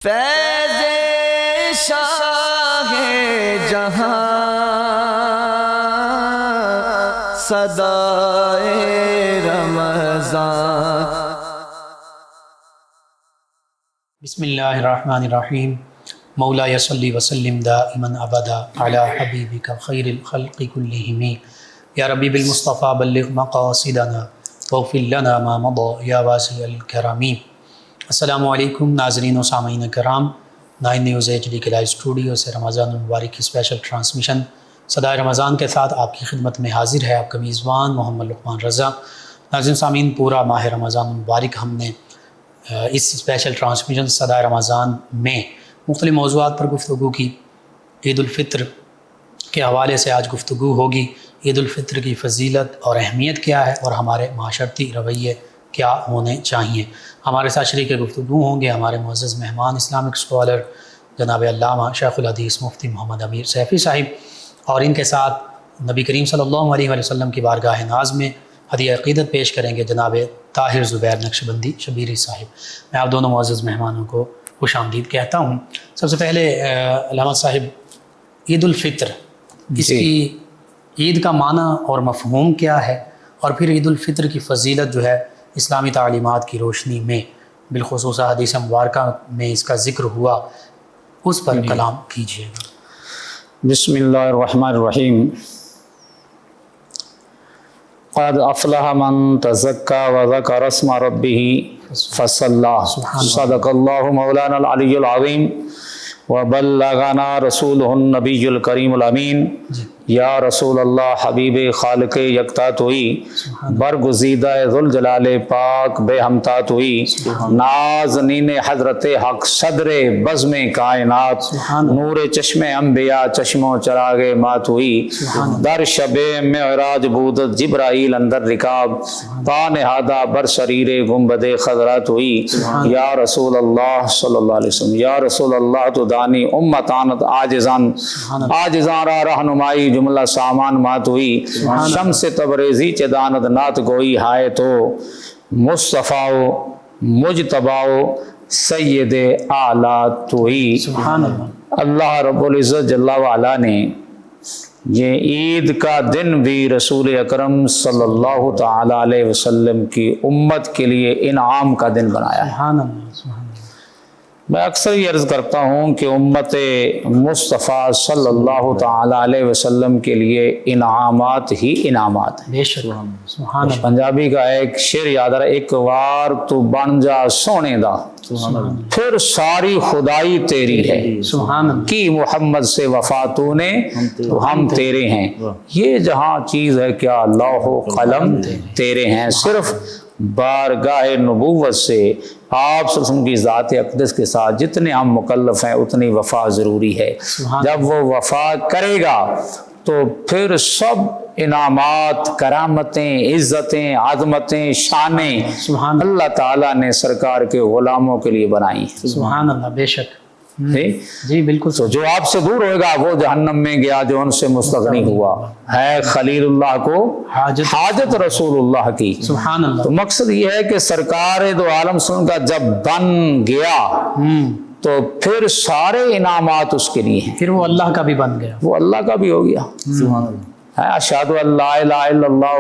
فیض شاہ جہاں صدائے رمضان۔ بسم اللہ الرحمن الرحیم۔ مولا صلی وسلم دائما ابدا علی حبیبک خیر الخلق کلہم یا ربی بالمصطفیٰ بلغ مقاصدنا واغفر لنا ما مضى یا واسع الکرم۔ السلام علیکم ناظرین و سامعین کرام، 9 نیوز HD کے لائیو اسٹوڈیو سے رمضان المبارک کی اسپیشل ٹرانسمیشن صدائے رمضان کے ساتھ آپ کی خدمت میں حاضر ہے آپ کا میزبان محمد لقمان رضا۔ ناظرین سامعین، پورا ماہ رمضان المبارک ہم نے اس اسپیشل ٹرانسمیشن صدائے رمضان میں مختلف موضوعات پر گفتگو کی۔ عید الفطر کے حوالے سے آج گفتگو ہوگی۔ عید الفطر کی فضیلت اور اہمیت کیا ہے اور ہمارے معاشرتی رویے کیا ہونے چاہیے۔ ہمارے ساتھ شریک گفتگو ہوں گے ہمارے معزز مہمان اسلامک اسکالر جناب علامہ شیخ الحدیث مفتی محمد امیر سیفی صاحب، اور ان کے ساتھ نبی کریم صلی اللہ علیہ وسلم کی بارگاہ ناز میں ہدیہ عقیدت پیش کریں گے جناب طاہر زبیر نقشبندی شبیری صاحب۔ میں آپ دونوں معزز مہمانوں کو خوش آمدید کہتا ہوں۔ سب سے پہلے علامہ صاحب، عید الفطر، اس کی عید کا معنی اور مفہوم کیا ہے، اور پھر عید الفطر کی فضیلت جو ہے اسلامی تعلیمات کی روشنی میں، بالخصوص حدیث مبارکہ میں اس کا ذکر ہوا، اس پر کلام کیجیے گا۔ بسم اللہ الرحمن الرحیم۔ قد افلح من تزکا وذکر اسم ربہ فصلی، صدق اللہ مولانا العلی العظیم وبلغنا رسولہ النبی الکریم الامین۔ یا رسول اللہ حبیب خالق یکتا توئی، برگزیدہ ذوالجلال پاک بے ہمتا توئی، نازنین حضرت حق صدر بزم کائنات، نور چشم انبیاء چشم و چراغ مات ہوئی، در شب معراج بود جبرائیل اندر رکاب، پا نہادہ بر شریر گنبد خضرات ہوئی۔ یا رسول اللہ صلی اللہ علیہ وسلم، یا رسول اللہ تو دانی امتانت عاجزان را رہنمائی جملہ سامان مات ہوئی، شمس تبریزی چدانت نات گوئی ہائے تو مصطفیٰ مجتبیٰ سید اعلیٰ توئی۔ اللہ رب العزت جل وعلا نے یہ عید کا دن بھی رسول اکرم صلی اللہ تعالی علیہ وسلم کی امت کے لیے انعام کا دن بنایا ہے۔ میں اکثر یہ عرض کرتا ہوں کہ امت مصطفیٰ صلی اللہ تعالی علیہ وسلم کے لیے انعامات ہی انعامات ہیں۔ بے شک، سبحان اللہ۔ پنجابی کا ایک شعر یاد رہا، ایک وار تو بن جا سونے دا، پھر ساری خدائی تیری ہے، سبحان اللہ۔ کی محمد سے وفا تو نے تو ہم تیرے ہیں، یہ جہاں چیز ہے کیا لوح و قلم تیرے ہیں۔ صرف بارگاہ نبوت سے آپ صلی اللہ علیہ وسلم کی ذات اقدس کے ساتھ جتنے ہم مکلف ہیں اتنی وفا ضروری ہے۔ جب وہ وفا کرے گا تو پھر سب انعامات، کرامتیں، عزتیں، عظمتیں، شانیں اللہ تعالیٰ نے سرکار کے غلاموں کے لیے بنائی ہیں۔ سبحان اللہ، بے شک جی بالکل۔ تو جو آپ سے دور ہوئے گا وہ جہنم میں گیا، جو ان سے مستغنی ہوا ہے خلیل اللہ کو حاجت رسول اللہ کی۔ سبحان اللہ۔ تو مقصد یہ ہے کہ سرکار دو عالم سن کا جب بن گیا تو پھر سارے انعامات اس کے لیے ہیں، پھر وہ اللہ کا بھی بن گیا، وہ اللہ کا بھی ہو گیا۔ سبحان اللہ۔ اشہد ان لا الہ الا اللہ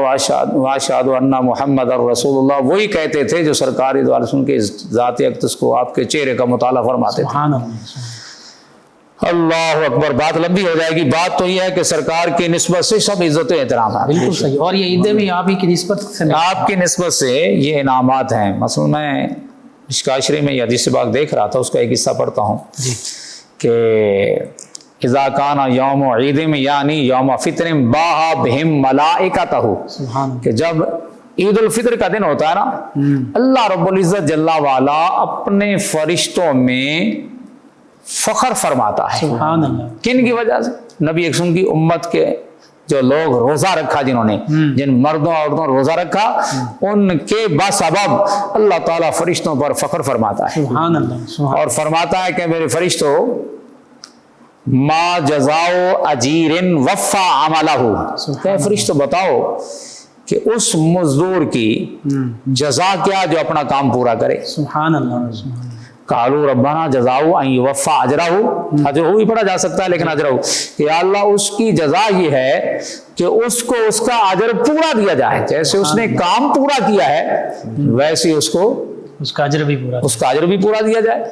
واشہد ان محمد رسول اللہ، وہی کہتے تھے جو سرکار دو عالم سن کے ذات اقدس کو آپ کے چہرے کا مطالعہ فرماتے تھے۔ سبحان اللہ۔ اللہ اکبر۔ بات لمبی ہو جائے گی، بات تو یہ ہے کہ سرکار کی نسبت سے سب عزت و احترام ہے۔ بالکل صحیح، اور یہ عیدیں بھی آپ ہی کی نسبت سے، آپ کی نسبت سے یہ انعامات ہیں۔ مثلا میں مشکوٰۃ شریف میں یہ حدیث پاک دیکھ رہا تھا، اس کا ایک حصہ پڑھتا ہوں کہ اذا کان یوم عید میں یعنی یوم فطر باہا بہم ملائکتہ، کہ جب عید الفطر کا دن ہوتا ہے نا، اللہ رب العزت جل وعلا اپنے فرشتوں میں فخر فرماتا ہے۔ سبحان اللہ۔ کن کی وجہ سے؟ نبی اکرم کی امت کے جو لوگ روزہ رکھا، جنہوں نے، جن مردوں عورتوں روزہ رکھا، ان کے بسبب اللہ تعالیٰ فرشتوں پر فخر فرماتا ہے۔ سبحان اللہ۔ اور فرماتا ہے کہ میرے فرشتوں ما جزاؤ اجیر وفا عملہ، کہ فرشتوں بتاؤ کہ اس مزدور کی جزا کیا جو اپنا کام پورا کرے۔ سبحان اللہ۔ قالوا ربنا جزاؤ ان یوفی اجرہ، اجرہ بھی پڑھا جا سکتا ہے لیکن اجرہ، کہ یا اللہ اس کی جزا یہ ہے کہ اس کو اس کا اجر پورا دیا جائے، جیسے اس نے کام پورا کیا ہے ویسے اس کو اس کا اجر بھی پورا، اس کا اجر بھی پورا دیا جائے۔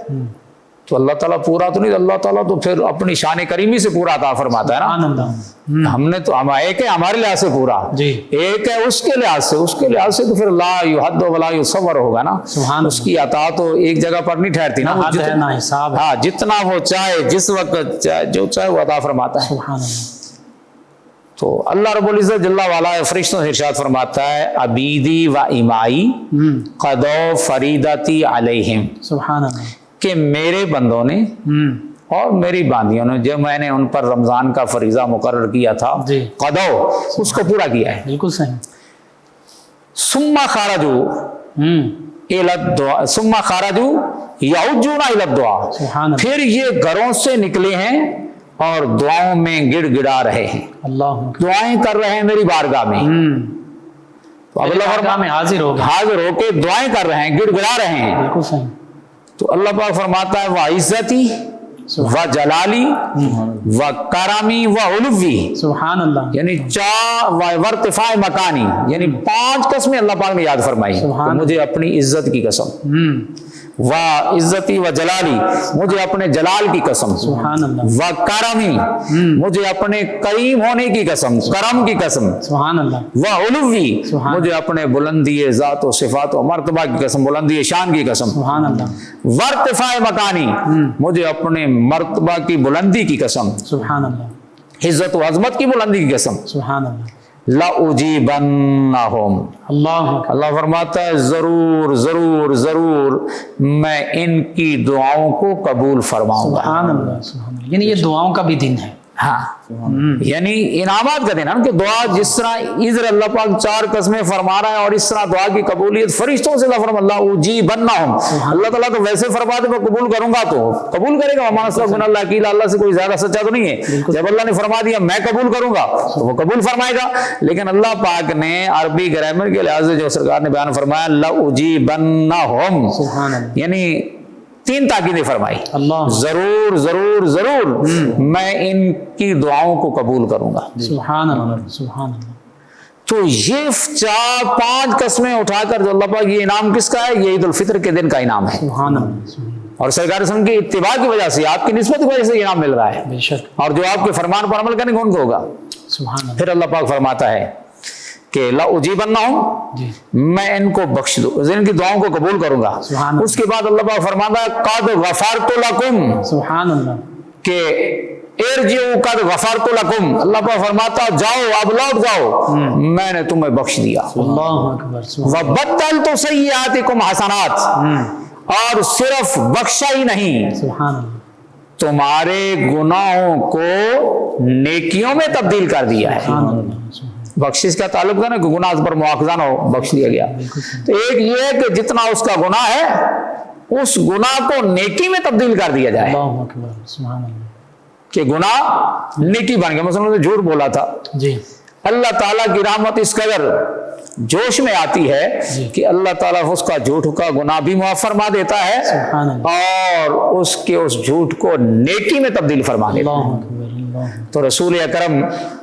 تو اللہ تعالیٰ پورا تو نہیں، اللہ تعالیٰ تو پھر اپنی شان کریمی سے پورا عطا فرماتا ہے سبحان نا۔ اللہ۔ ہم نے تو ہم ایک ہے ہمارے لحاظ سے پورا، جی۔ ایک ہے اس کے لحاظ سے، اس کے لحاظ سے تو پھر لا یحد ولا یصور ہوگا نا۔ سبحان اس کی عطا تو ایک جگہ پر نہیں ٹھہرتی نا، نہ حد ہے نہ حساب ہے۔ ہاں جتنا وہ چاہے جس وقت چاہے جو چاہے وہ عطا فرماتا ہے۔ سبحان اللہ۔ تو اللہ رب العزت جل والا فرشتوں سے ارشاد فرماتا ہے عبیدی و امائی قضوا فریدتی علیہم، سبحان اللہ۔ کہ میرے بندوں نے اور میری باندیوں نے جو میں نے ان پر رمضان کا فریضہ مقرر کیا تھا، جی، قضوا اس کو پورا کیا ہے۔ بالکل صحیح۔ ثم خرجوا الی الدعاء، ثم خرجوا یعجون الی الدعاء، سبحان اللہ۔ پھر یہ گھروں سے نکلے ہیں اور دعاؤں میں گڑ گڑا رہے ہیں، اللہ دعائیں کر رہے ہیں میری بارگاہ میں۔ تو اب اللہ بارگاہ میں حاضر ہو گئے، حاضر ہو کے دعائیں کر رہے ہیں، گڑ گڑا رہے ہیں۔ بالکل صحیح۔ تو اللہ پاک فرماتا ہے وعزتی و جلالی و کرمی و علوی، سبحان اللہ۔ یعنی ارتفاع مکانی، یعنی 5 قسمیں اللہ پاک نے یاد فرمائی کہ مجھے اپنی عزت کی قسم، و عزتی و جلالی مجھے اپنے جلال کی قسم، سبحان اللہ۔ و کرمی مجھے اپنے کریم ہونے کی قسم، کرم کی قسم، سبحان اللہ۔ و علوی سبحان مجھے اپنے بلندی ذات و صفات و مرتبہ کی قسم، بلندی شان کی قسم، سبحان اللہ۔ وارتفاع مکانی مجھے اپنے مرتبہ کی بلندی کی قسم، سبحان اللہ۔ عزت و عظمت کی بلندی کی قسم، سبحان اللہ۔ لأجیبنہم، اللہ اللہ فرماتا ہے ضرور ضرور ضرور میں ان کی دعاؤں کو قبول فرماؤں گا۔ سبحان اللہ۔ سبحان اللہ۔ یعنی یہ دعاؤں کا بھی دن ہے۔ ہاں یعنی انعامات کا دن ہے نا، کہ دعا جس طرح ادھر اللہ پاک 4 قسمیں فرما رہا ہے اور اس طرح دعا کی قبولیت فرشتوں سے اللہ فرما اللہ اجیبنہم، اللہ تعالیٰ تو ویسے فرما دے میں قبول کروں گا تو قبول کرے گا، وما نصرف من اللہ اکیلا، اللہ سے کوئی زیادہ سچا تو نہیں ہے۔ جب اللہ نے فرما دیا میں قبول کروں گا تو وہ قبول فرمائے گا۔ لیکن اللہ پاک نے عربی گرامر کے لحاظ سے جو سرکار نے بیان فرمایا لأجیبنہم، سبحان اللہ۔ یعنی 3 تاکیدیں فرمائی، اللہ ضرور ضرور ضرور میں ان کی دعاؤں کو قبول کروں گا۔ سبحان اللہ۔ سبحان اللہ۔ تو یہ 5 قسمیں اٹھا کر جو اللہ پاک یہ انعام کس کا ہے؟ یہ عید الفطر کے دن کا انعام ہے، سبحان اللہ۔ اور سرکار رسول کی اتباع کی وجہ سے، آپ کی نسبت کی وجہ سے یہ انعام مل رہا ہے، بے شک۔ اور جو آپ کے فرمان پر عمل کرنے کو ان کو ہوگا۔ سبحان اللہ۔ پھر اللہ پاک فرماتا ہے کہ لأجیبنہم، جی، میں ان کو بخش دوں، ان کی دعاؤں کو قبول کروں گا۔ سبحان اللہ۔ اس کے بعد اللہ پاک فرماتا ہے قد غفرت لکم، سبحان اللہ۔ کہ ارجعوا قد غفرت لکم، اللہ پاک فرماتا جاؤ اب لوٹ جاؤ میں نے تمہیں بخش دیا۔ اللہ اکبر۔ سبحان وبدلت سیئاتکم حسنات، اور صرف بخشا ہی نہیں سبحان اللہ۔ تمہارے گناہوں کو نیکیوں میں تبدیل کر دیا ہے۔ سبحان اللہ۔ سبحان بخشش کا تعلق ہے نا کہ گناہ پر مواخذہ نہ ہو، بخش دیا گیا۔ تو ایک یہ ہے کہ جتنا اس کا گناہ ہے اس گناہ کو نیکی میں تبدیل کر دیا جائے، اللہ اکبر۔ سبحان اللہ۔ کہ گناہ نیکی بن گیا۔ مثلا نے جھوٹ بولا تھا، جی، اللہ تعالیٰ کی رحمت اس قدر جوش میں آتی ہے کہ اللہ تعالیٰ اس کا جھوٹ کا گناہ بھی معاف فرما دیتا ہے سبحان اللہ۔ اور اس کے اس جھوٹ کو نیکی میں تبدیل فرما دیتا ہے۔ اللہ اکبر۔ اللہ تو رسول اکرم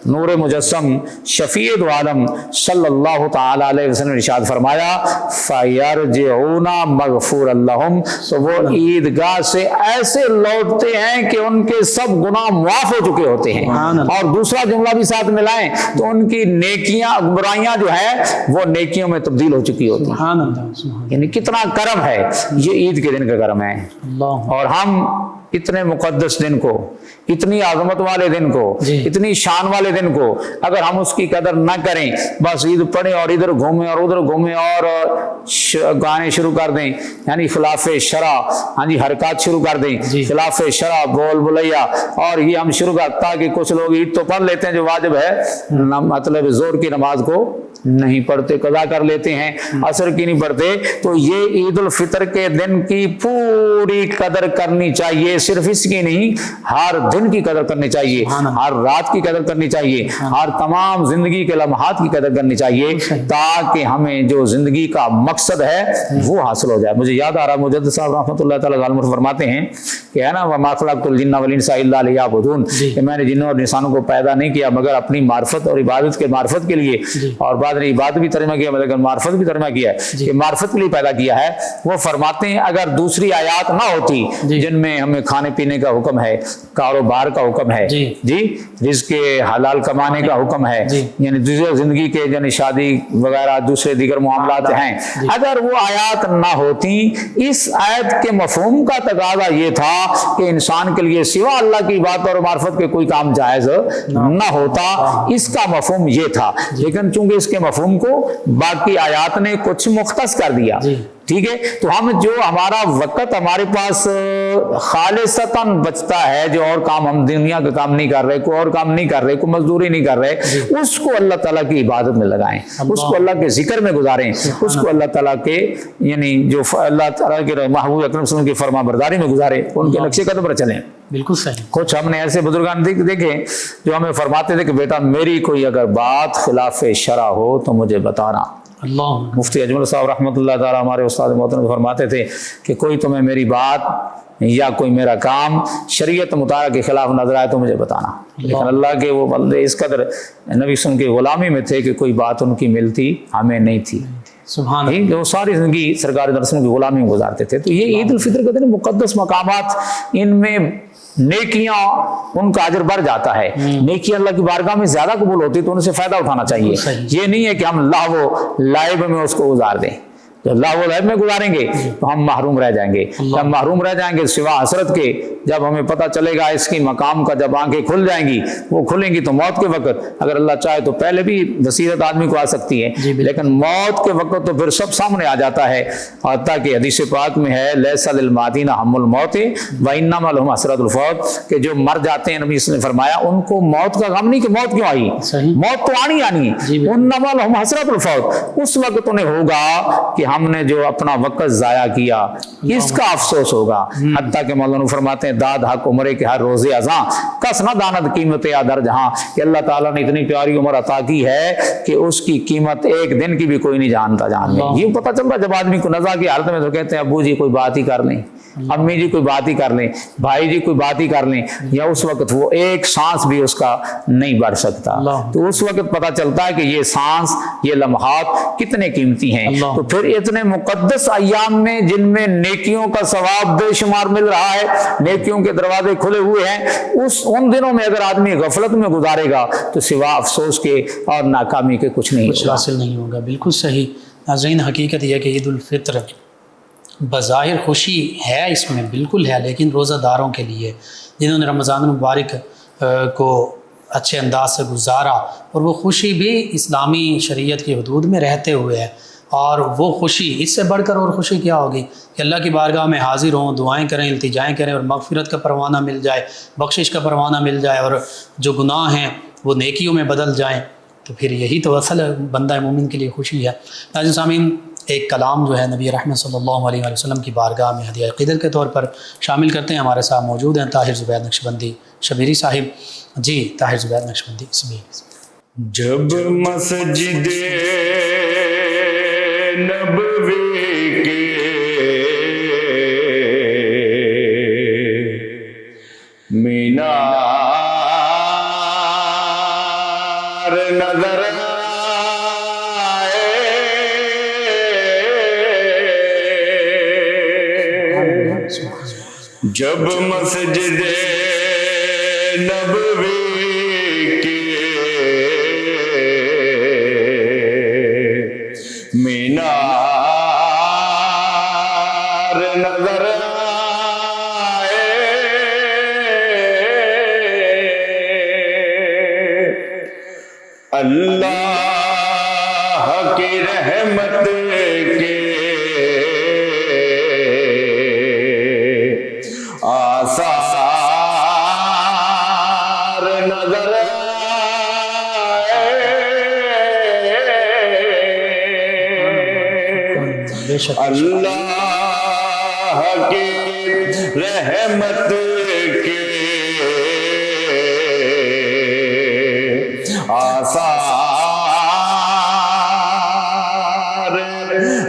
نور مجسم شفیع دو عالم صلی اللہ تعالی علیہ وسلم نے ارشاد فرمایا فَيَرْجِعُونَ مَغْفُورًا لَهُمْ، تو وہ عیدگاہ سے ایسے لوٹتے ہیں کہ ان کے سب گناہ معاف ہو چکے ہوتے ہیں۔ اور دوسرا جملہ بھی ساتھ ملائیں تو ان کی نیکیاں برائیاں جو ہیں وہ نیکیوں میں تبدیل ہو چکی ہوتی ہیں۔ سبحان اللہ۔ سبحان یعنی کتنا کرم ہے، یہ عید کے دن کا کرم ہے۔ اللہ۔ اور ہم اتنے مقدس دن کو، اتنی عظمت والے دن کو، اتنی شان والے دن کو اگر ہم اس کی قدر نہ کریں، بس عید پڑھیں اور ادھر گھومیں اور ادھر گھومیں اور گانے شروع کر دیں، یعنی خلاف شرع، ہاں جی حرکات شروع کر دیں، خلاف شرع بول بلیا، اور یہ ہم شروع کر تاکہ کچھ لوگ عید تو پڑھ لیتے ہیں جو واجب ہے، مطلب زور کی نماز کو نہیں پڑھتے، قضا کر لیتے ہیں، عصر کی نہیں پڑھتے، تو یہ عید الفطر کے دن کی پوری قدر کرنی چاہیے، صرف اس کی نہیں، ہر دن کی قدر کرنی چاہیے، ہر رات کی قدر کرنی چاہیے، ہر تمام زندگی کے لمحات کی قدر کرنی چاہیے، تاکہ ہمیں جو زندگی کا مقصد ہے وہ حاصل ہو جائے۔ مجھے یاد آ رہا مجدد صاحب رحمۃ اللہ تعالیٰ علیہ فرماتے ہیں کہ ہے نا وَمَا خَلَقْتُ الْجِنَّ وَالْإِنسَ إِلَّا لِيَعْبُدُونِ، کہ میں نے جنوں اور انسانوں کو پیدا نہیں کیا مگر اپنی معرفت اور عبادت کے معرفت کے لیے، اور بعد نے عبادت بھی ترجمہ کیا مگر معرفت بھی ترجمہ کیا ہے کہ معرفت کے لیے پیدا کیا ہے۔ وہ فرماتے ہیں اگر دوسری آیات نہ ہوتی جن میں ہمیں کھانے پینے کا حکم ہے، کاروبار کا حکم ہے، جی رزق کے حلال کمانے کا حکم ہے، یعنی دوسرے زندگی کے یعنی شادی وغیرہ دوسرے دیگر معاملات ہیں، اگر وہ آیات نہ ہوتی، اس آیت کے مفہوم کا تقاضا یہ تھا کہ انسان کے لیے سوا اللہ کی بات اور معرفت کے کوئی کام جائز نہ ہوتا، اس کا مفہوم یہ تھا، لیکن چونکہ اس کے مفہوم کو باقی آیات نے کچھ مختص کر دیا، ٹھیک ہے، تو ہم جو ہمارا وقت ہمارے پاس خالصتاً بچتا ہے، جو اور کام ہم دنیا کا کام نہیں کر رہے، کوئی اور کام نہیں کر رہے، کوئی مزدوری نہیں کر رہے، اس کو اللہ تعالیٰ کی عبادت میں لگائیں، اس کو اللہ کے ذکر میں گزاریں، اس کو اللہ تعالیٰ کے یعنی جو اللہ تعالیٰ کے محبوب اکرم صلی اللہ علیہ وسلم کی فرما برداری میں گزاریں، ان کے نقش قدم پر چلیں۔ بالکل صحیح۔ کچھ ہم نے ایسے بزرگان دیکھے جو ہمیں فرماتے تھے کہ بیٹا میری کوئی اگر بات خلاف شرع ہو تو مجھے بتانا۔ اللہ مفتی اجمل صاحب رحمۃ اللہ تعالیٰ ہمارے استاد محترم فرماتے تھے کہ کوئی تمہیں میری بات یا کوئی میرا کام شریعت مطالعہ کے خلاف نظر آئے تو مجھے بتانا، لیکن اللہ کے وہ بندے اس قدر نبی صلی اللہ علیہ وسلم کی غلامی میں تھے کہ کوئی بات ان کی ملتی ہمیں نہیں تھی، سبحان اللہ، جو ساری زندگی سرکار درسوں کی غلامی میں گزارتے تھے۔ تو یہ عید الفطر کے دن مقدس مقامات، ان میں نیکیاں ان کا اجر بڑھ جاتا ہے، نیکیاں اللہ کی بارگاہ میں زیادہ قبول ہوتی تو ان سے فائدہ اٹھانا چاہیے، یہ نہیں ہے کہ ہم لاو لائب میں اس کو گزار دیں، جب لاو لائب میں گزاریں گے تو ہم محروم رہ جائیں گے، جب محروم رہ جائیں گے سوا حسرت کے، جب ہمیں پتہ چلے گا اس کی مقام کا، جب آنکھیں کھل جائیں گی، وہ کھلیں گی تو موت کے وقت، اگر اللہ چاہے تو پہلے بھی بصیرت آدمی کو آ سکتی ہے، لیکن موت کے وقت تو پھر سب سامنے آ جاتا ہے، حتیٰ کہ حدیث پاک میں ہے لیس للمعدین ہم الموت وانما لهم حسرۃ الفوت، کہ جو مر جاتے ہیں نبی صلی اللہ علیہ وسلم نے فرمایا ان کو موت کا غم نہیں کہ موت کیوں آئی، موت تو آنی آنی ہے، انما لهم حسرۃ الفوت، اس وقت انہیں ہوگا کہ ہم نے جو اپنا وقت ضائع کیا اس کا افسوس ہوگا، حتیٰ کہ مولانا فرماتے ہیں داد حق عمرے کے ہر روزے ازاں کس نہ داند قیمت آدر جہاں، کہ اللہ تعالیٰ نے اتنی پیاری عمر عطا کی ہے کہ اس کی قیمت ایک دن کی بھی کوئی نہیں جانتا جان میں، یہ پتہ چلتا جب آدمی کو نزا کی حالت میں تو کہتے ہیں ابو جی کوئی بات ہی کر لیں، امی جی کوئی بات ہی کر لیں، بھائی جی کوئی بات ہی کر لیں، یا اس وقت وہ ایک سانس بھی اس کا نہیں بڑھ سکتا، تو اس وقت پتہ چلتا ہے کہ یہ سانس، یہ لمحات کتنے قیمتی ہیں۔ تو پھر اتنے مقدس ایام میں جن میں نیکیوں کا ثواب بے شمار مل رہا ہے، نیکیوں کے دروازے کھلے ہوئے ہیں، ان دنوں میں اگر آدمی غفلت میں گزارے گا تو سوا افسوس کے اور ناکامی کے کچھ نہیں ہوگا، حاصل نہیں ہوگا۔ بالکل صحیح۔ ناظرین، حقیقت یہ کہ عید الفطر بظاہر خوشی ہے، اس میں بالکل ہے، لیکن روزہ داروں کے لیے جنہوں نے رمضان المبارک کو اچھے انداز سے گزارا، اور وہ خوشی بھی اسلامی شریعت کی حدود میں رہتے ہوئے ہے، اور وہ خوشی اس سے بڑھ کر اور خوشی کیا ہوگی کہ اللہ کی بارگاہ میں حاضر ہوں، دعائیں کریں، التجائیں کریں، اور مغفرت کا پروانہ مل جائے، بخشش کا پروانہ مل جائے، اور جو گناہ ہیں وہ نیکیوں میں بدل جائیں، تو پھر یہی تو اصل بندہ مومن کے لیے خوشی ہے۔ ناظرین سامعین، ایک کلام جو ہے نبی رحمت صلی اللہ علیہ وسلم کی بارگاہ میں ہدیہ عقیدت کے طور پر شامل کرتے ہیں۔ ہمارے ساتھ موجود ہیں طاہر زبیر نقشبندی شبیری صاحب۔ جی طاہر زبیر نقشبندی، جب مسجد نبوی کے مینار نظر آئے، جب مسجد نبوی کے مینار نظر آئے، اللہ کی رحمت کے آثار نظر آئے، بے شک اللہ کی رحمت کے آثار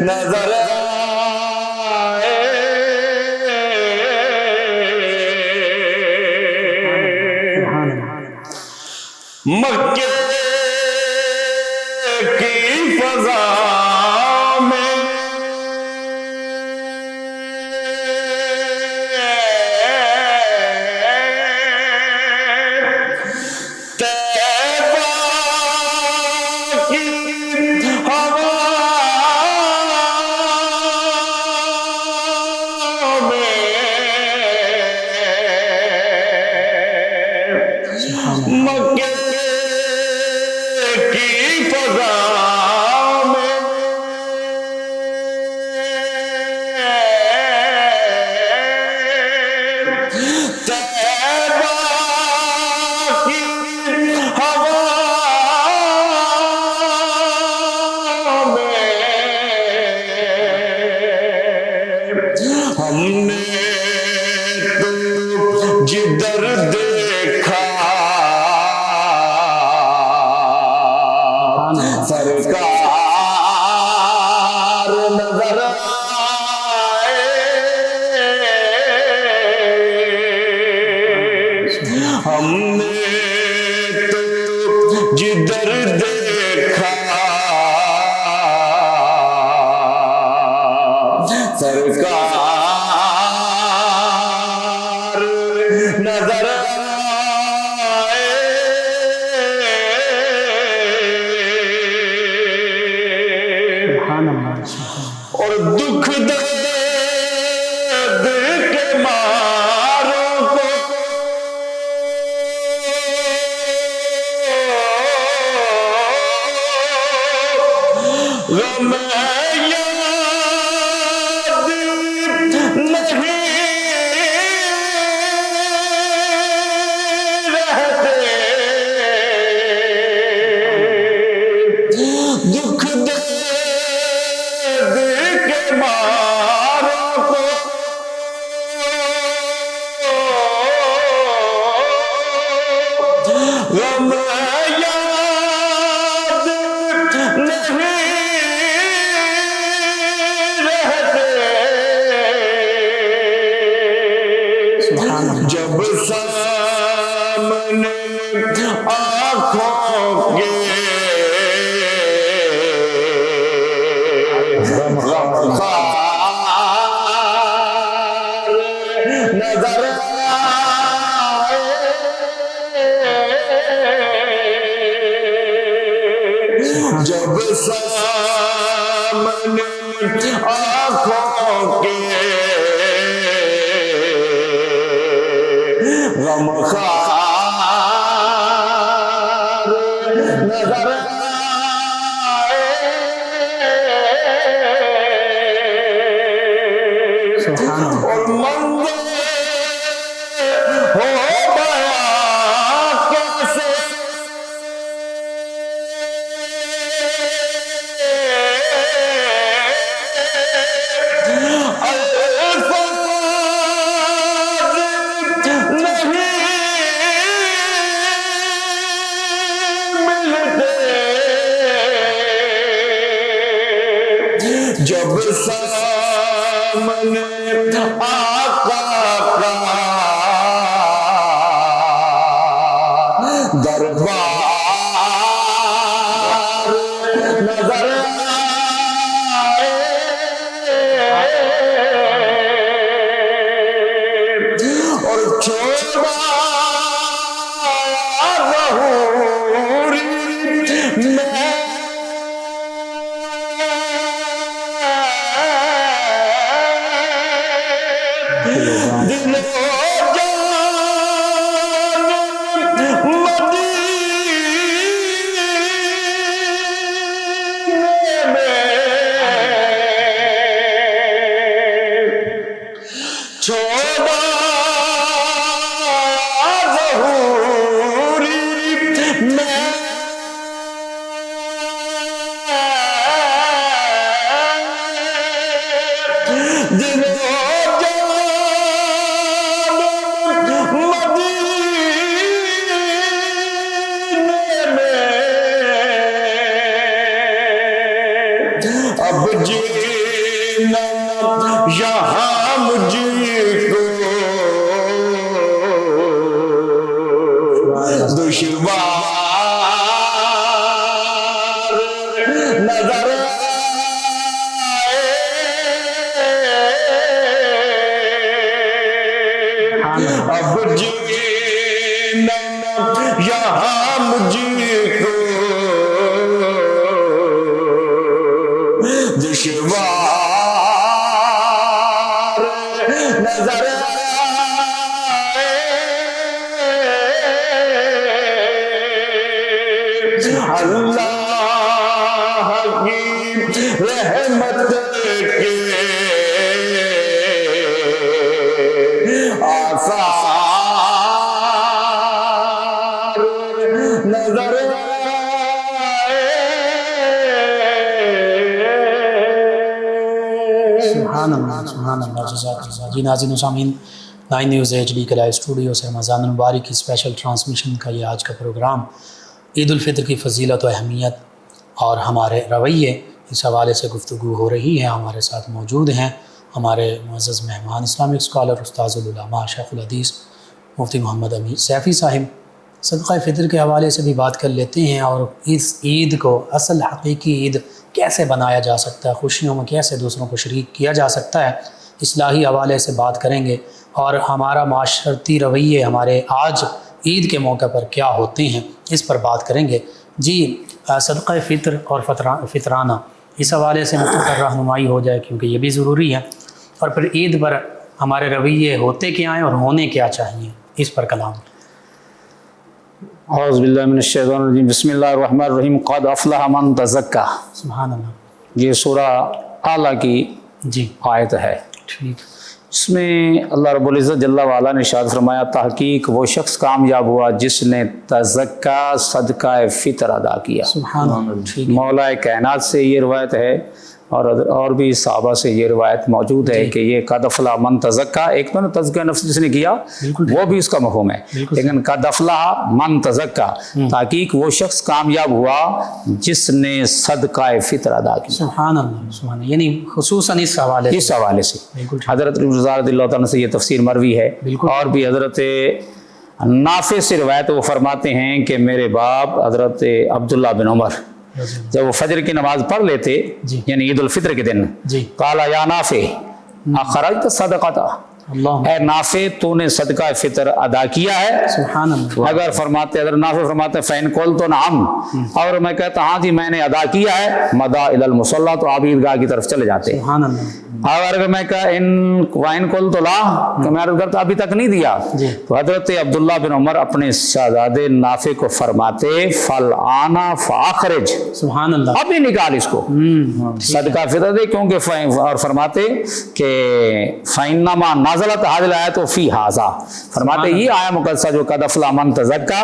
نظر آئے، مکے کی فضا میں طیبہ کی ہوا میں، مکے کی فضا میں طیبہ کی ہوا میں ہم نے تو جدھر دیکھا سرکار نظر آئے، ہم نے تو جدھر دیکھا سرکار نظر آئے، اور دکھ درد کے ماروں کو غم یاد نہیں رہتے، دکھ درد کے ماروں کو غم یاد نہیں رہتے، جب سامنے آنکھوں کے غمخوار نظر آئے، جب سامنے آنکھوں کے غمخوار نظر آئے، اور منظر ہو بیان کیسے الفاظ نہیں ملتے، جب سامنے آقا کا دربار نظر آئے، اور چھوڑا ظہوری میں دل و جان مدینے میں، چھوڑا دشوار نظر آئے اب جینا یہاں مجھ کو دشوار نظر اللہ کی رحمت کے آثار نظر سبحان اللہ سبحان اللہ جزاک اللہ. جی ناظرین و سامعین، 9 نیوز HD کے لائیو اسٹوڈیو سے رمضان المبارک کی اسپیشل ٹرانسمیشن کا یہ آج کا پروگرام عید الفطر کی فضیلت و اہمیت اور ہمارے رویے اس حوالے سے گفتگو ہو رہی ہے. ہمارے ساتھ موجود ہیں ہمارے معزز مہمان اسلامک اسکالر استاذ العلماء شیخ الحدیث مفتی محمد امین سیفی صاحب. صدقہ فطر کے حوالے سے بھی بات کر لیتے ہیں اور اس عید کو اصل حقیقی عید کیسے بنایا جا سکتا ہے، خوشیوں میں کیسے دوسروں کو شریک کیا جا سکتا ہے، اصلاحی حوالے سے بات کریں گے اور ہمارا معاشرتی رویے ہمارے آج عید کے موقع پر کیا ہوتے ہیں اس پر بات کریں گے. جی صدقہ فطر اور فطرانہ اس حوالے سے مختصر رہنمائی ہو جائے کیونکہ یہ بھی ضروری ہے، اور پھر عید پر ہمارے رویے ہوتے کیا ہیں اور ہونے کیا چاہیے اس پر کلام. اعوذ باللہ من الشیطان الرجیم بسم اللہ الرحمن الرحیم قد افلح من تزکا. سبحان اللہ. یہ سورہ اعلیٰ کی جی آیت ہے. ٹھیک. اس میں اللہ رب العزت جل وعلا نے ارشاد فرمایا تحقیق وہ شخص کامیاب ہوا جس نے تزکا صدقہ فطر ادا کیا. سبحان اللہ. ٹھیک. مولا کائنات سے یہ روایت ہے اور بھی صحابہ سے یہ روایت موجود ہے کہ یہ قد افلح من تزکا، ایک تو تزکیہ نفس جس نے کیا وہ بھی اس کا مفہوم ہے، لیکن قد افلح من تزکا تحقیق وہ شخص کامیاب ہوا جس نے صدقہ فطر ادا کیا. سبحان اللہ سبحان اللہ. یعنی خصوصاً اس حوالے سے حضرت رضی اللہ تعالیٰ سے یہ تفسیر مروی ہے. اور بھی حضرت نافع سے روایت وہ فرماتے ہیں کہ میرے باپ حضرت عبداللہ بن عمر جب وہ فجر کی نماز پڑھ لیتے یعنی عید الفطر کے دن قال یا نافع اخرجت صدقۃ، اے نافع تو نے صدقہ فطر ادا کیا ہے. سبحان اللہ. اگر فرماتے حضرت نافع فرماتے فین قلت نعم، اور میں کہتا ہاں جی میں نے ادا کیا ہے، مدا الی المصلی تو آپ عیدگاہ کی طرف چلے جاتے. سبحان اللہ. اگر میں کہا وائن قلت لا کہ میں عرض کرتا ابھی تک نہیں دیا تو حضرت عبداللہ بن عمر اپنے شہزادے نافع کو فرماتے فالآنا فاخرج، سبحان اللہ ابھی نکال اس کو صدقہ فطر دے، کیونکہ اور فرماتے کہ فإنما نازلت هذه الآیت فی ھذا، فرماتے یہ آیا مقدسہ جو قد افلح من تزکا،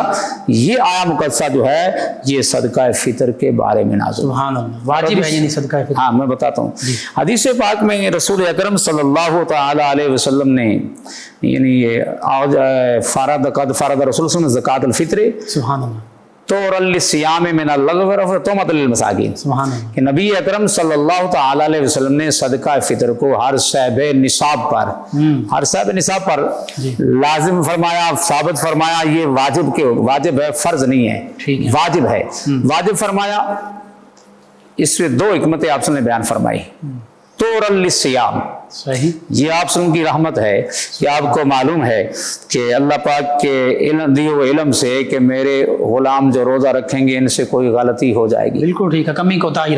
یہ آیا مقدسہ جو ہے یہ صدقہ فطر کے بارے میں نازل. سبحان اللہ. واجب ہے یعنی صدقہ فطر. ہاں میں بتاتا ہوں. حدیث پاک میں رسول اکرم صلی اللہ تعالی علیہ وسلم نے یعنی یہ فرض رسول صلی اللہ علیہ وسلم زکوٰۃ الفطر سبحان اللہ طور للصیام من اللغو وطعمۃ للمساکین، سبحان اللہ. کہ نبی اکرم صلی اللہ تعالی علیہ وسلم نے صدقہ فطر کو ہر صاحب نصاب پر لازم فرمایا، ثابت فرمایا. یہ واجب ہے، فرض نہیں ہے، واجب ہے. واجب فرمایا اس میں 2 حکمتیں آپ نے بیان فرمائی. طور للصیام، صحیح. یہ آپ سن کی رحمت ہے کہ آپ کو معلوم ہے کہ اللہ پاک کے دیے ہوئے علم سے کہ میرے غلام جو روزہ رکھیں گے ان سے کوئی غلطی ہو جائے گی، بالکل ٹھیک ہے، کمی کوتاہی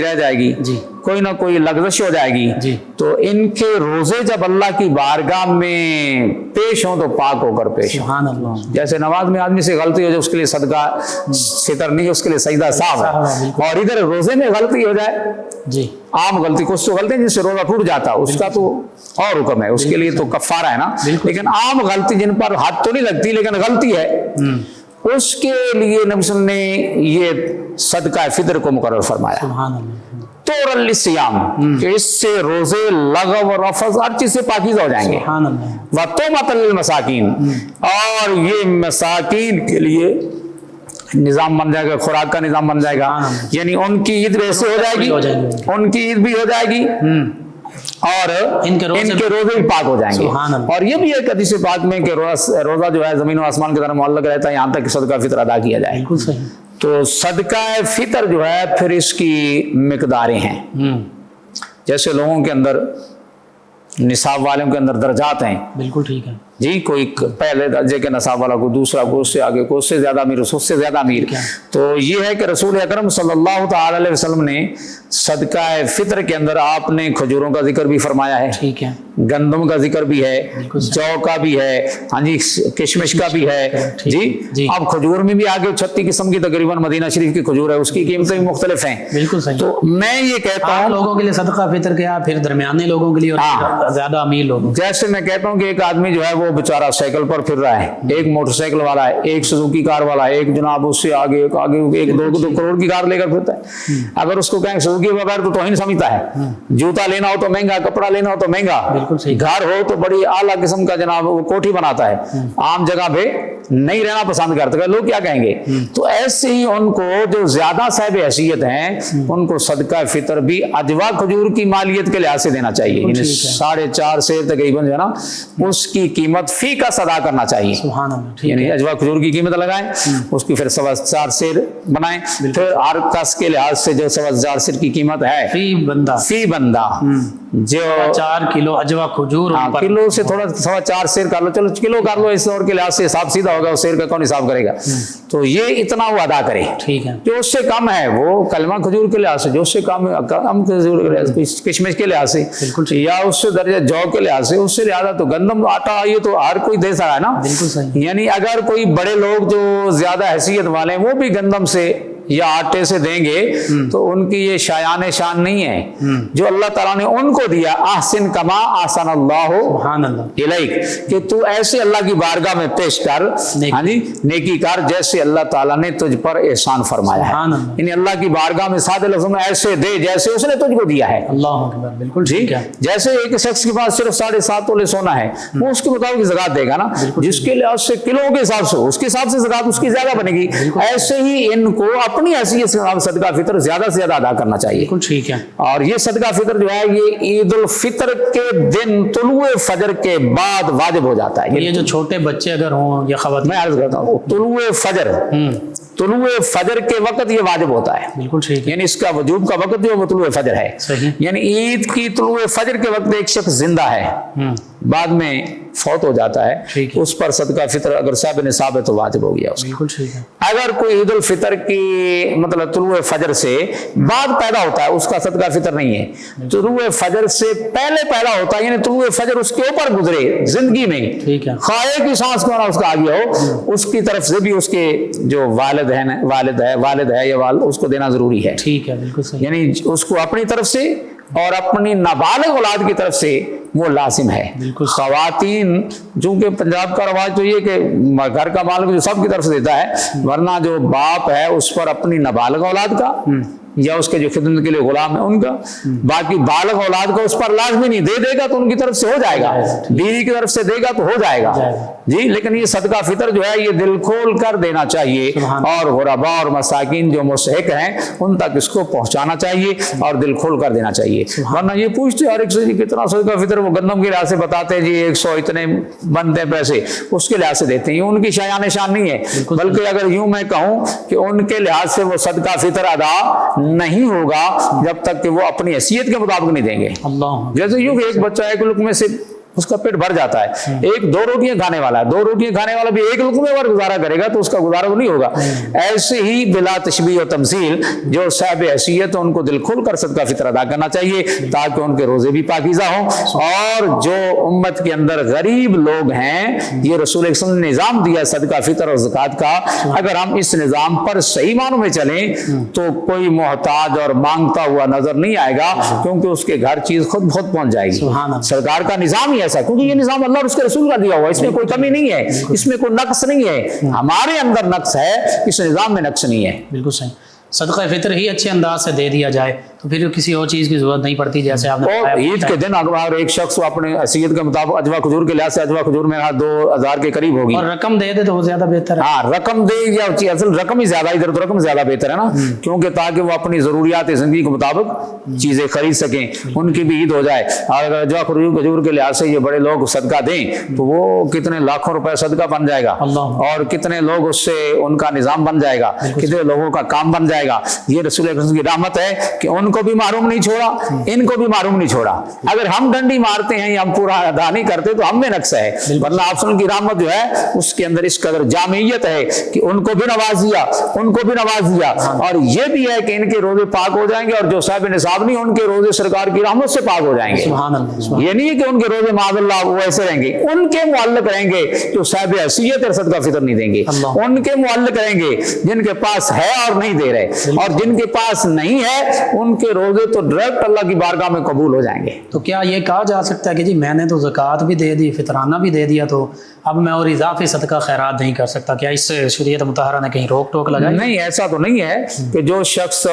رہ جائے گی جی، کوئی نہ کوئی لغزش ہو جائے گی جی، تو ان کے روزے جب اللہ کی بارگاہ میں پیش ہوں تو پاک ہو کر پیش ہوں. سبحان اللہ. جیسے نماز میں آدمی سے غلطی ہو جائے اس کے لیے صدقہ فطر نہیں، اس کے لیے سجدہ صاف ہے، اور ادھر روزے میں غلطی ہو جائے جی، عام غلطی، کچھ تو غلطی جس سے روزہ ٹوٹ جاتا اس کا تو اور حکم ہے، اس کے لیے تو کفارہ ہے نا، لیکن عام غلطی جن پر حد تو نہیں لگتی لیکن غلطی ہے اس کے لیے نبی صلی اللہ علیہ وسلم نے یہ صدقہ فطر کو مقرر فرمایا. سبحان اللہ. طور للصیام کہ اس سے روزے لغو و رفث ہر چیز سے پاکیزہ ہو جائیں گے. سبحان اللہ. وطعمۃ للمساکین، اور یہ مساکین کے لیے نظام بن جائے گا، خوراک کا نظام بن جائے گا، یعنی ان کی عید ویسے ہو جائے گی، ان کی عید بھی ہو جائے گی اور ان کے روزے بھی پاک ہو جائیں گے. سبحان اللہ. اور یہ بھی ایک حدیث پاک میں کہ روزہ جو ہے زمین و آسمان کی طرح معلق رہتا ہے یہاں تک کہ صدقہ فطر ادا کیا جائے. بالکل صحیح. تو صدقہ فطر جو ہے پھر اس کی مقداریں ہیں. جیسے لوگوں کے اندر نصاب والوں کے اندر درجات ہیں. بالکل ٹھیک ہے جی, کوئی پہلے درجے کے نصاب والا, کو دوسرا, کو اس سے آگے, کو اس سے زیادہ امیر, اس سے زیادہ امیر. تو یہ ہے کہ رسول اکرم صلی اللہ تعالی علیہ وسلم نے صدقہ فطر کے اندر آپ نے کھجوروں کا ذکر بھی فرمایا ہے, ٹھیک ہے, گندم کا ذکر بھی ہے, جو کا بھی ہے, ہاں جی, کشمش کا بھی ہے. جی, اب کھجور میں بھی آگے 36 قسم کی تقریباً مدینہ شریف کی کھجور ہے, اس کی قیمتیں بھی مختلف ہیں. بالکل صحیح. تو میں یہ کہتا ہوں لوگوں کے لیے صدقہ فطر کیا, پھر درمیانے لوگوں کے لیے اور زیادہ امیر لوگوں. جیسے میں کہتا ہوں کہ ایک آدمی جو ہے وہ بیچارہ سائیکل پر پھر رہا ہے, ایک موٹر سائیکل والا ہے, ایک سزوکی کار والا ہے, ایک جناب اس سے آگے ایک 2 کروڑ کی کار لے کر پھرتا ہے. اگر اس کو کہیں سزوکی بغیر تو توہین سمجھتا ہے. جوتا لینا ہو تو مہنگا, کپڑا لینا ہو تو مہنگا, گھر ہو تو بڑی اعلیٰ قسم کا جناب وہ کوٹھی بناتا ہے, عام جگہ پہ نہیں رہنا پسند کرتا. لوگ کیا کہیں گے؟ تو ایسے ہی ان کو جو زیادہ صاحب حیثیت ہیں ان کو صدقہ فطر بھی اجوا کھجور کی مالیت کے لحاظ سے دینا چاہیے. یعنی 4.5 سیر تقریباً جو ہے نا اس کی قیمت فی کا ادا کرنا چاہیے. سبحان اللہ. یعنی اجوا کھجور کی قیمت لگائیں, اس کی پھر 4.25 سیر بنائیں. پھر ہر کس کے لحاظ سے جو 4.25 سیر کی قیمت ہے فی بندہ جو 4 کلو اجوا کھجور, کلو سے تھوڑا 4.25 سیر کر لو, چلو کلو کر لو, اس دور کے لحاظ سے حساب سیدھا ہوگا, اس سیر کا کون حساب کرے گا. تو یہ اتنا وہ ادا کرے. ٹھیک ہے. جو اس سے کم ہے وہ کلمہ کھجور کے لحاظ سے, جو اس سے کم کھجور کے لحاظ سے, کشمش کے لحاظ سے, یا اس سے درجہ جو کے لحاظ سے, اس سے لہٰذا تو گندم آٹا یہ تو ہر کوئی دے سکتا ہے نا. بالکل صحیح. یعنی اگر کوئی بڑے لوگ جو زیادہ حیثیت والے ہیں وہ بھی گندم سے یا آٹے سے دیں گے تو ان کی یہ شایان شان نہیں ہے جو اللہ تعالیٰ نے ان کو دیا. احسن کما احسن اللہ الیک, کہ تو ایسے اللہ کی بارگاہ میں پیش کر, ہاں جی, نیکی کر جیسے اللہ تعالیٰ نے تجھ پر احسان فرمایا ہے. یعنی اللہ کی بارگاہ میں سادے لفظوں میں ایسے دے جیسے اس نے تجھ کو دیا ہے. اللہ اکبر. بالکل ٹھیک ہے. جیسے ایک شخص کے پاس صرف 7.5 تولے سونا ہے, وہ اس کے مطابق زکات دے گا نا, جس کے لحاظ سے کلو کے حساب سے اس کے حساب سے زکات اس کی زیادہ بنے گی. ایسے ہی ان کو اپنی حیثیت سے صدقہ فطر زیادہ سے زیادہ ادا کرنا چاہیے. بالکل ٹھیک ہے. اور یہ صدقہ فطر جو ہے یہ عید الفطر کے دن طلوع فجر کے بعد واجب ہو جاتا ہے. یہ جو چھوٹے بچے اگر ہوں یا خواتین, میں عرض کرتا ہوں طلوع فجر کے وقت یہ واجب ہوتا ہے. بالکل ٹھیک ہے. یعنی اس کا وجوب کا وقت جو وہ طلوع فجر ہے. صحیح. یعنی عید کی طلوع فجر کے وقت ایک شخص زندہ ہے, بعد میں فوت ہو جاتا ہے, اس پر صدقہ فطر اگر صاحب نصاب ہے تو واجب ہو گیا. بالکل ٹھیک ہے. اگر کوئی عید الفطر کی مطلب طلوع فجر سے بعد پیدا ہوتا ہے اس کا صدقہ فطر نہیں ہے. طلوع فجر سے پہلے پیدا ہوتا ہے, یعنی طلوع فجر اس کے اوپر گزرے زندگی میں, ٹھیک ہے, خواہ کی سانس کیوں نہ اس کا آگے ہو, اس کی طرف سے بھی اس کے جو والد ہے یا والد, اس کو دینا ضروری ہے. ٹھیک ہے. بالکل صحیح. یعنی اس کو اپنی طرف سے اور اپنی نابالغ اولاد کی طرف سے وہ لازم ہے. خواتین چونکہ پنجاب کا رواج تو یہ کہ گھر کا مال جو سب کی طرف سے دیتا ہے, ورنہ جو باپ ہے اس پر اپنی نابالغ اولاد کا یا اس کے جو خدمت کے لیے غلام ہے ان کا, باقی بالغ اولاد کو اس پر لازمی نہیں. دے گا تو ان کی طرف سے ہو جائے گا, بیوی کی طرف سے دے گا تو ہو جائے گا جی. لیکن یہ صدقہ فطر جو ہے یہ دل کھول کر دینا چاہیے, اور غربا اور مساکین جو مستحق ہیں ان تک اس کو پہنچانا چاہیے اور دل کھول کر دینا چاہیے. ورنہ یہ پوچھتے ہر ایک سے کتنا صدقہ فطر, وہ گندم کے لحاظ سے بتاتے ہیں جی 100 اتنے بنتے ہیں پیسے, اس کے لحاظ سے دیتے ہیں. یہ ان کی شایان شان نہیں ہے, بلکہ اگر یوں میں کہوں کہ ان کے لحاظ سے وہ صدقہ فطر ادا نہیں ہوگا جب تک کہ وہ اپنی حیثیت کے مطابق نہیں دیں گے. جیسے یوں کہ ایک بچہ ایک لقمے سے اس کا پیٹ بھر جاتا ہے, ایک 2 روٹیاں کھانے والا ہے, 2 روٹیاں کھانے والا بھی ایک لقمے پر گزارا کرے گا تو اس کا گزارا نہیں ہوگا. ایسے ہی بلا تشبیہ و تمثیل جو صاحب حیثیت ان کو دل کھول کر صدقہ فطر ادا کرنا چاہیے تاکہ ان کے روزے بھی پاکیزہ ہوں. اور جو امت کے اندر غریب لوگ ہیں, یہ رسول اللہ نے نظام دیا صدقہ فطر اور زکوٰۃ کا, اگر ہم اس نظام پر صحیح معنوں میں چلیں تو کوئی محتاج اور مانگتا ہوا نظر نہیں آئے گا, کیونکہ اس کے گھر چیز خود بہت پہنچ جائے گی. سرکار کا نظام ہی ایسا, کیونکہ یہ نظام اللہ اور اس کے رسول کا دیا ہوا, اس میں کوئی کمی نہیں ہے, اس میں کوئی نقص نہیں ہے. ہمارے اندر نقص ہے, اس نظام میں نقص نہیں ہے. بالکل صحیح. صدقہ فطر ہی اچھے انداز سے دے دیا جائے تو تو پھر کسی اور چیز کی ضرورت نہیں پڑتی جیسے آپ نے اور بتایا۔ عید کے دن اگر ایک شخص اپنے حیثیت کے مطابق اجوا کھجور کے لحاظ سے اجوا کھجور میں 2000 کے قریب ہوگی، اور رقم دے دے تو وہ زیادہ بہتر ہے۔ ہاں رقم دے یا اصل رقم ہی زیادہ، ادھر تو رقم زیادہ بہتر ہے نا، کیونکہ تاکہ وہ اپنی ضروریات زندگی کے مطابق چیزیں خرید سکیں، ان کی بھی عید ہو جائے۔ اور اگر اجوا کھجور کے لحاظ سے یہ بڑے لوگ صدقہ دیں تو وہ کتنے لاکھوں روپے صدقہ بن جائے گا، اور کتنے لوگ اس سے ان کا نظام بن جائے گا، کتنے لوگوں کا کام بن جائے گا۔ یہ رسول اللہ کی رحمت ہے کہ ان کو بھی محروم نہیں چھوڑا، ان کو بھی معلوم نہیں چھوڑا۔ اگر ہم ڈنڈی مارتے ہیں یا ہم پورا ادا نہیں کرتے تو ہم میں نقص ہے، ورنہ آپ کی رحمت جو ہے اس کے اندر اس قدر جامعیت ہے کہ ان کو بھی نواز دیا، ان کو بھی نواز دیا، اور یہ بھی ہے کہ ان کے روزے پاک ہو جائیں گے، اور جو صاحب نصاب نہیں ان کے روزے سرکار کی رحمت سے پاک ہو جائیں گے۔ سبحان اللہ۔ یہ نہیں ہے کہ ان کے روزے معاذ اللہ وہ ایسے رہیں گے، ان کے معلق رہیں گے جو صاحب حیثیت اور صدقہ فطر نہیں دیں گے، ان کے معلق رہیں گے جن کے پاس ہے اور نہیں دے رہے، اور جن کے پاس نہیں ہے ان کے روزے تو ڈائریکٹ اللہ کی بارگاہ میں قبول ہو جائیں گے۔ تو کیا یہ کہا جا سکتا ہے کہ جی میں نے تو زکوٰۃ بھی دے دی، فطرانہ بھی دے دیا، تو اب میں اور اضافی صدقہ خیرات نہیں کر سکتا؟ کیا اس سے شریعت مطہرہ نے کہیں روک ٹوک لگائی؟ نہیں، ایسا تو نہیں ہے کہ جو شخص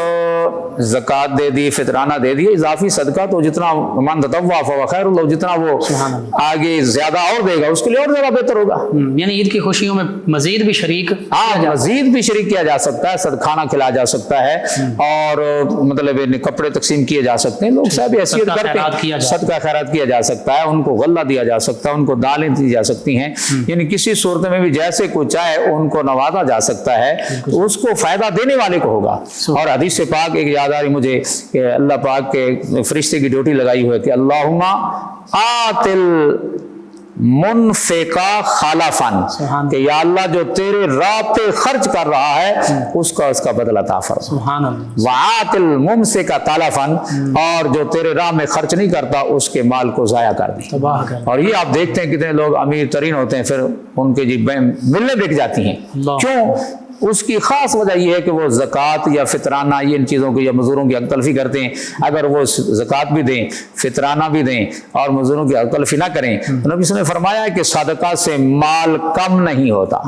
زکوٰۃ دے دی، فطرانہ دے دی، اضافی صدقہ تو جتنا من تطوع فهو خیر اللہ، جتنا وہ آگے زیادہ اور دے گا اس کے لیے اور زیادہ بہتر ہوگا۔ یعنی عید کی خوشیوں میں مزید بھی شریک، ہاں مزید بھی شریک کیا جا سکتا ہے، صدقانہ کھلایا جا سکتا ہے، اور مطلب کپڑے تقسیم کیے جا سکتے ہیں، لوگ صاحب حیثیت کرتے ہیں، صدقہ خیرات کیا جا سکتا ہے، ان کو غلہ دیا جا سکتا ہے، ان کو دالیں دی جا سکتی ہیں، یعنی کسی صورت میں بھی جیسے کوئی چاہے ان کو نوازا جا سکتا ہے، تو اس کو فائدہ دینے والے کو ہوگا۔ اور حدیث پاک ایک یاد آ رہی مجھے کہ اللہ پاک کے فرشتے کی ڈیوٹی لگائی ہوئی ہے کہ اللہم آتل منفقا خالفن، کہ یا اللہ جو تیرے راہ پہ خرچ کر رہا ہے اس کا بدلہ عطا فرما، سبحان اللہ، وعات الممسکا تلفن، اور جو تیرے راہ میں خرچ نہیں کرتا اس کے مال کو ضائع کر دیں۔ تباہ کر۔ اور یہ آپ دیکھتے ہیں کتنے لوگ امیر ترین ہوتے ہیں، پھر ان کے جی ملیں بک جاتی ہیں، کیوں؟ اس کی خاص وجہ یہ ہے کہ وہ زکوٰۃ یا فطرانہ یہ ان چیزوں کو یا مزدوروں کی حق تلفی کرتے ہیں۔ اگر وہ زکوٰۃ بھی دیں، فطرانہ بھی دیں، اور مزدوروں کی حق تلفی نہ کریں تو نبی صلی اللہ علیہ وسلم نے فرمایا ہے کہ صدقہ سے مال کم نہیں ہوتا،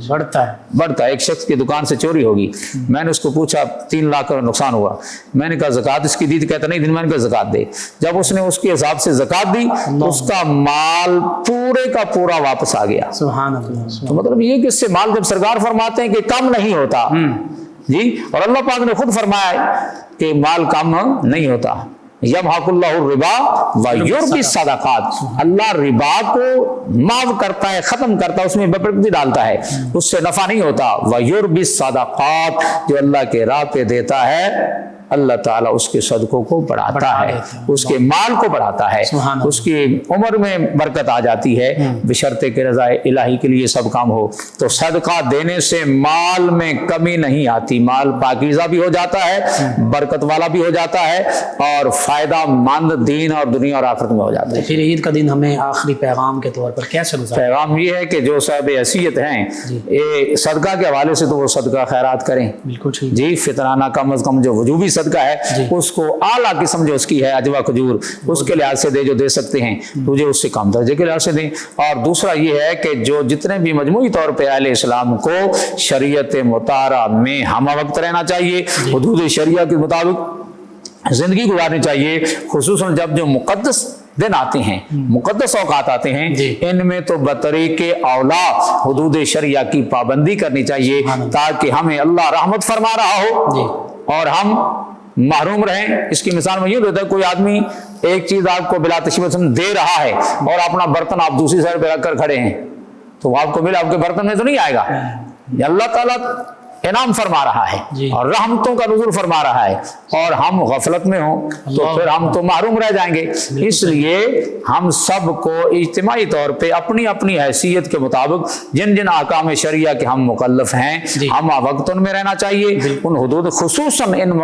بڑھتا ہے، بڑھتا ہے۔ ایک شخص کی دکان سے چوری ہوگی، میں نے اس کو پوچھا 3 لاکھ کا نقصان ہوا، میں نے کہا زکوٰۃ اس کی دی؟ کہتا نہیں، میں نے کہا زکوٰۃ دے۔ جب اس نے اس کے حساب سے زکوٰۃ دی اس کا مال پورے کا پورا واپس آ گیا۔ سبحان اللہ۔ تو مطلب یہ کہ اس سے مال جب سرکار فرماتے ہیں کہ کم نہیں ہوتا جی، اور اللہ پاک نے خود فرمایا کہ مال کم نہیں ہوتا، یمحق اللہ الربا ویربی الصدقات، اللہ ربا کو معاف کرتا ہے، ختم کرتا ہے، اس میں برکت ڈالتا ہے، اس سے نفع نہیں ہوتا۔ ویربی الصدقات، جو اللہ کے راہ پہ دیتا ہے اللہ تعالیٰ اس کے صدقوں کو بڑھاتا ہے، اس کے مال کو بڑھاتا ہے، اس کی عمر میں برکت آ جاتی ہے، بشرطے کہ رضا الہی کے لیے سب کام ہو۔ تو صدقہ دینے سے مال میں کمی نہیں آتی، مال پاکیزہ بھی ہو جاتا ہے، برکت والا بھی ہو جاتا ہے، اور فائدہ مند دین اور دنیا اور آخرت میں ہو جاتا ہے۔ پھر عید کا دن ہمیں آخری پیغام کے طور پر کیسے گزارنا؟ پیغام یہ ہے کہ جو صاحب حیثیت ہیں صدقہ کے حوالے سے تو وہ صدقہ خیرات کریں، بالکل ٹھیک جی۔ فطرانہ کم از کم جو وجوبی صدقہ ہے اس کو اعلیٰ قسم جو اس کی ہے اجوا کھجور، اس کے لحاظ سے دے، جو دے سکتے ہیں تجھے اس سے کم درجے کے لحاظ سے دیں۔ اور دوسرا یہ ہے کہ جو جتنے بھی مجموعی طور پہ اہل اسلام کو شریعت مطہرہ میں ہم وقت رہنا چاہیے، حدود شریعہ کے مطابق زندگی گزارنی چاہیے، خصوصاً جب جو مقدس دن آتے ہیں، مقدس اوقات آتے ہیں، ان میں تو بطریق اولا حدود شریعہ کی پابندی کرنی چاہیے، تاکہ ہمیں اللہ رحمت فرما رہا ہو اور ہم محروم رہیں۔ اس کی مثال میں یہ ہوتا ہے، کوئی آدمی ایک چیز آپ کو بلا تشبیہ دے رہا ہے اور اپنا برتن آپ دوسری سائڈ پہ رکھ کر کھڑے ہیں، تو وہ آپ کو ملا، آپ کے برتن میں تو نہیں آئے گا۔ اللہ تعالیٰ انعام فرما رہا ہے اور رحمتوں کا نزول فرما رہا ہے، اور ہم غفلت میں ہوں تو پھر ہم تو محروم رہ جائیں گے۔ اس لیے ہم سب کو اجتماعی طور پہ اپنی اپنی حیثیت کے مطابق جن جن احکام شریعہ کے ہم مکلف ہیں ہم وقت ان میں رہنا چاہیے، ان حدود، خصوصاً ان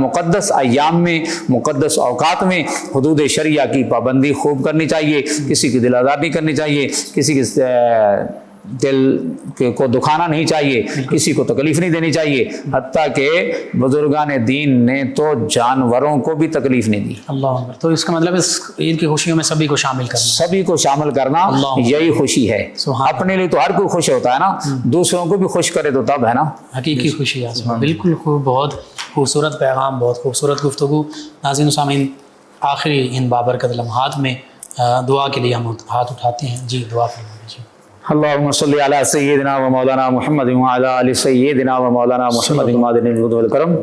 مقدس ایام میں، مقدس اوقات میں حدود شریعہ کی پابندی خوب کرنی چاہیے، کسی کی دل آزار نہیں کرنی چاہیے، کسی کی دل کو دکھانا نہیں چاہیے، کسی کو تکلیف نہیں دینی چاہیے، حتیٰ کہ بزرگان دین نے تو جانوروں کو بھی تکلیف نہیں دی۔ اللہ اکبر۔ تو اس کا مطلب اس عید کی خوشیوں میں سبھی کو شامل کرنا، سبھی کو شامل کرنا یہی خوشی ہے۔ اپنے لیے تو ہر کوئی خوش ہوتا ہے نا، دوسروں کو بھی خوش کرے تو تب ہے نا حقیقی خوشی ہے۔ بالکل خوب، بہت خوبصورت پیغام، بہت خوبصورت گفتگو۔ ناظرین و سامعین، آخری ان بابرکت لمحات میں دعا کے لیے ہم ہاتھ اٹھاتے ہیں۔ جی دعا فرمائیں۔ جی اللہم صلی علی سیدنا و مولانا محمد وعلی آل سیدنا و مولانا محمد معدن الجود والکرم۔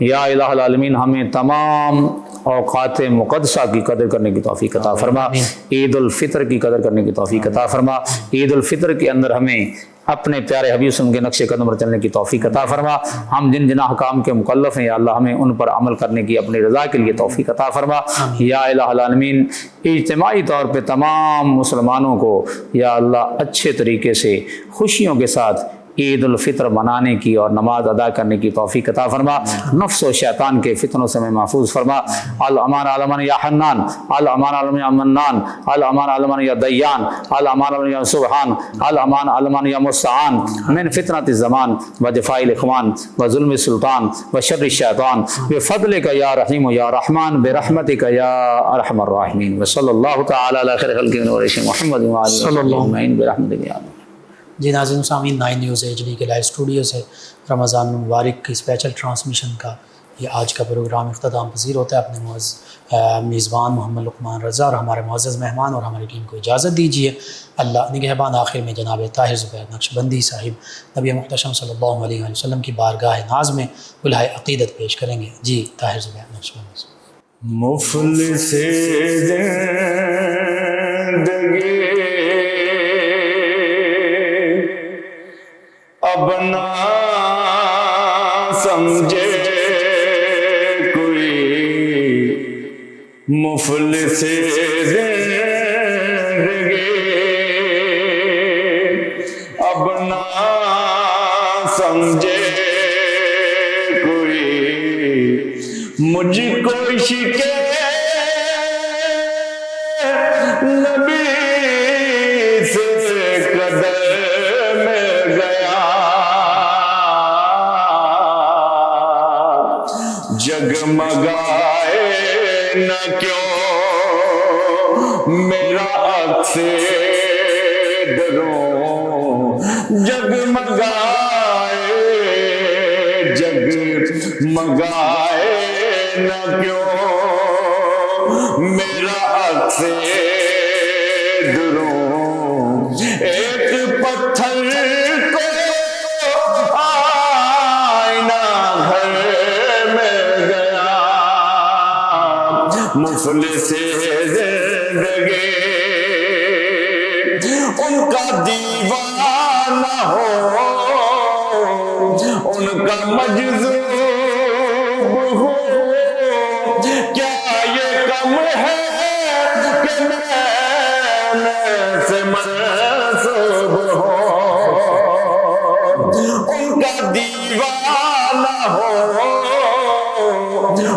یا الہ العالمین، ہمیں تمام اوقات مقدسہ کی قدر کرنے کی توفیق عطا فرما، عید الفطر کی قدر کرنے کی توفیق عطا فرما۔ عید الفطر کے اندر ہمیں اپنے پیارے حبیب وسلم کے نقش قدم پر چلنے کی توفیق عطا فرما۔ ہم جن جن احکام کے مکلف ہیں یا اللہ، ہمیں ان پر عمل کرنے کی اپنی رضا کے لیے توفیق عطا فرما۔ یا الہ العالمین، اجتماعی طور پہ تمام مسلمانوں کو یا اللہ اچھے طریقے سے خوشیوں کے ساتھ عید الفطر منانے کی اور نماز ادا کرنے کی توفیق عطا فرما۔ نفس و شیطان کے فتنوں سے ہمیں محفوظ فرما۔ الامان علمان یا حنان، الامان علمان یا منان، الامان علمان یا دیان، الامان علمان یا سبحان، الامان علمان یا مستعان، من فتنة الزمان و جفاء الاخوان و ظلم السلطان و شر الشیطان، بفضلک یا رحیم یا رحمان، برحمتک یا ارحم الراحمین، و صلی اللہ تعالی علی خیر خلق محمد و آلہ وصحبہ اجمعین برحمتک یا اللہ۔ جی ناظرین و سامعین، 9 نیوز HD کے لائیو اسٹوڈیو سے رمضان المبارک کی اسپیشل ٹرانسمیشن کا یہ آج کا پروگرام اختتام پذیر ہوتا ہے۔ اپنے میزبان محمد لقمان رضا اور ہمارے معزز مہمان اور ہماری ٹیم کو اجازت دیجیے۔ اللہ نگہبان۔ آخر میں جناب طاہر زبیر نقشبندی صاحب نبی محتشم صلی اللہ علیہ وسلم کی بارگاہ ناز میں الہائے عقیدت پیش کریں گے۔ جی طاہر زبیر نقشبندی صاحب۔ مفلس زندگی اب نہ سمجھے کوئی، مفلس زندگی اب نہ سمجھے کوئی، مجھ کو عشق نبی سے قدر میں گیا، جگمگائے نہ کیوں میرا عکس دروں، جگمگائے نہ کیوں میرا عکس دروں، ایک پتھر کو آئینہ گھر میں گیا، مفلس زندگی ان کا دیوانہ ہو، ان کا مجذوب ہو، کیا یہ کم ہے کہ میں سے منسوب ہو، ان کا دیوانہ ہو،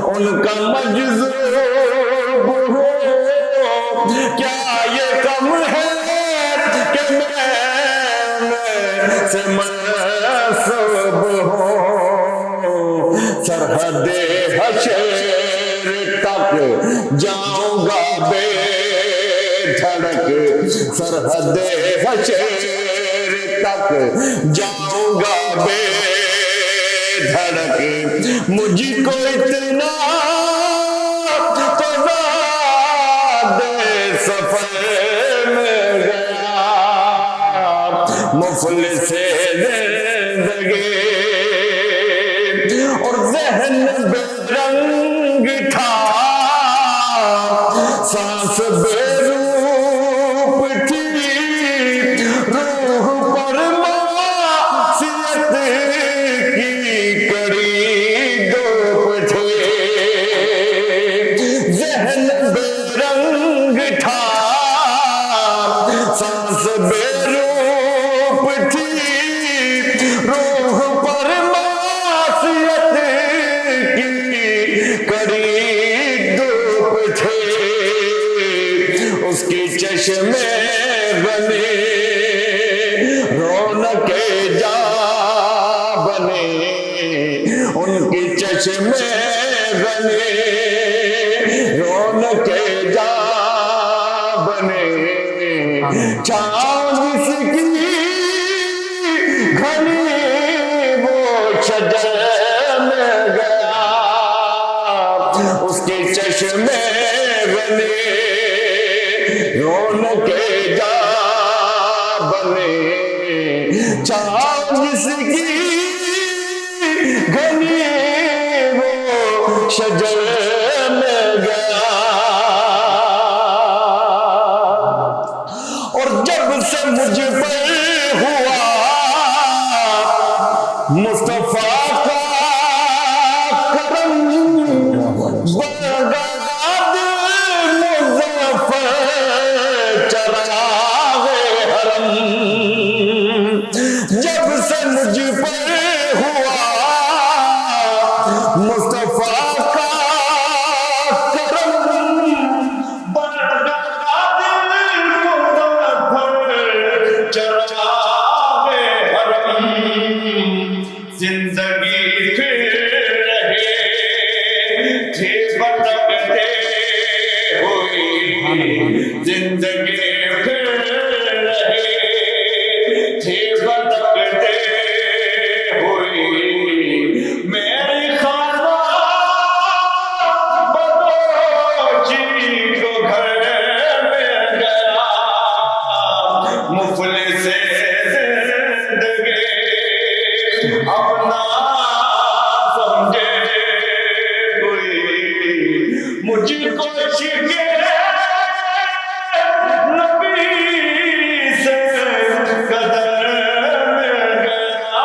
ان کا مجذوب ہو، کیا یہ کم ہے کہ میں سے منسوب ہو، سرحد حشر تک جاؤں گا بے دھڑک، سرحد حشر تک جاؤں گا بے دھڑک، مجھ کو اتنا تو زاد سفر میں گیا، مفلس زندگی اور ذہن بے رنگ تھا، سانس بے روپ تھی، روح پر معصیت کی کڑی دوپ تھی، ذہن بے رنگ تھا، سانس بے روپ تھی، روح پر معصیت کی کڑی دوپ تھی، چشم غنی رونق جا بنے چھاؤں جس کی گھنی وہ شجر میں گیا اس کے چشم غنی رونق جا بنے چھاؤں جس کی گھنی وہ شجر میں گیا اور جب سے مجھ پر ہوا مصطفیٰ کا کرم بغداد مظفر چراغ حرم جب سے مجھ پر ہوا مصطفیٰ کا کرم بغداد مظفر چراغ حرم زندگی پھر رہے تھے بھٹکتے ہوئی زندگی پھر رہے تھے بھٹکتے ہوئی میری خانہ بدوچی کو گھر میں گیا مفلس زندگی اپنا سمجھے کوئی مجھ کو شکے نبی سے قدر میں گیا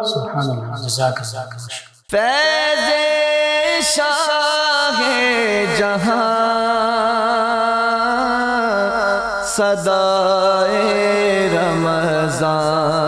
سبحان اللہ جزاک اللہ فیض شاہ جہاں صدائے رمضان